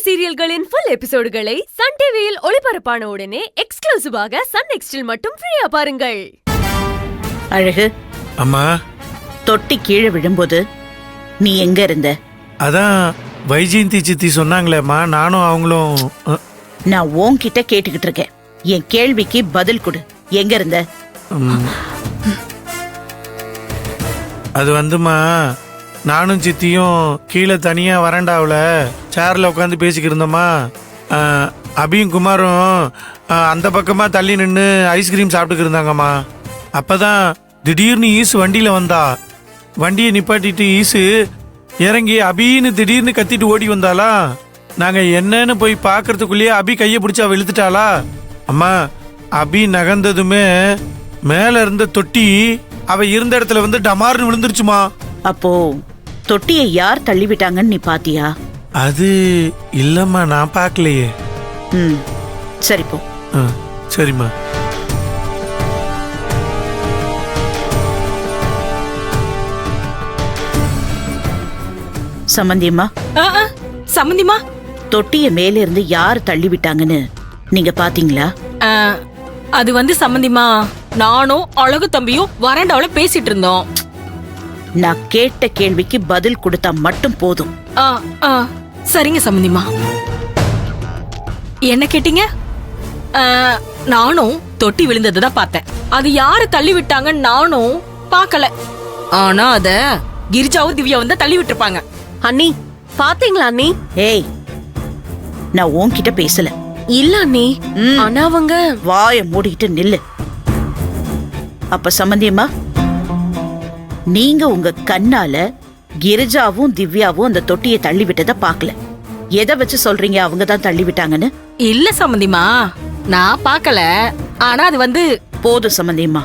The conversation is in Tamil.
சீரியல்களின் ஃபுல் எபிசோடுகளை சன் டிவியில் ஒளிபரப்பான உடனே எக்ஸ்க்ளூசிவாக சன் நெக்ஸ்டில் மட்டும் ஃப்ரீயா பாருங்கள். அழகு அம்மா, தொட்டி கீழே விழும்போது நீ எங்க இருந்த? அதான் வைஜெயந்தி சித்தி சொன்னாங்களேம்மா, நானும் அவங்களும். நான் உன்கிட்ட கேட்டுக்கிட்டு இருக்கேன். என் கேள்விக்கு பதில் கொடு. எங்க இருந்த? அது வந்துமா, நானும் சித்தியும் கீழே தனியா வராண்டாவில் சேர்ல உட்காந்து பேசிக்கிட்டு இருந்தோமா. அபியும் குமாரும் அந்த பக்கமா தள்ளி நின்று ஐஸ்கிரீம் சாப்பிட்டுக்கு இருந்தாங்கம்மா. அப்பதான் திடீர்னு ஈசு வண்டியில வந்தா. வண்டியை நிப்பாட்டிட்டு ஈசு இறங்கி அபின்னு திடீர்னு கத்திட்டு ஓடி வந்தாளா. நாங்க என்னன்னு போய் பாக்குறதுக்குள்ளேயே அபி கையை பிடிச்சி அவ இழுத்துட்டாளா. அம்மா, அபி நகர்ந்ததுமே மேல இருந்த தொட்டி அவ இருந்த இடத்துல வந்து டமார்னு விழுந்துருச்சுமா. அப்போ தொட்டியை யார் தள்ளி விட்டாங்கன்னு நீ பாத்தியா? அது இல்லம்மா, நான் பார்க்கலையே. சரி போ. சரிம்மா. சம்பந்தியம்மா, சம்பந்திமா, தொட்டிய மேல இருந்து யார் தள்ளி விட்டாங்கன்னு நீங்க பாத்தீங்களா? அது வந்து சம்பந்திமா, நானும் அழகு தம்பியும் வராண்டாவில பேசிட்டு இருந்தோம். நான் கேட்ட கேள்விக்கு பதில் கொடுத்தா மட்டும் போதும். சரிங்க சம்பந்திமா. என்ன கேட்டீங்க? நானும் தொட்டி விழுந்ததுதான் பார்த்தேன். அது யாரு தள்ளி விட்டாங்கன்னு நானும் பார்க்கல. ஆனா அத கிரிஜாவும் திவ்யாவும் தான் தள்ளி விட்டுருப்பாங்க. அண்ணி பாத்தீங்களா அண்ணி? ஏய், நான் உன்கிட்ட பேசல. இல்ல அண்ணி, ஆனா அவங்க வாய மூடிக்கிட்டு நில்லு. அப்ப சம்பந்தியம்மா, நீங்க உங்க கண்ணால கிரிஜாவும் திவ்யாவும் அந்த தொட்டியை தள்ளி விட்டதை பாக்கல. எதை வச்சு சொல்றீங்க அவங்க தான் தள்ளி விட்டாங்கன்னு? இல்ல சம்பந்திமா, நான் பார்க்கல. ஆனா அது வந்து போதும் சம்பந்தியம்மா,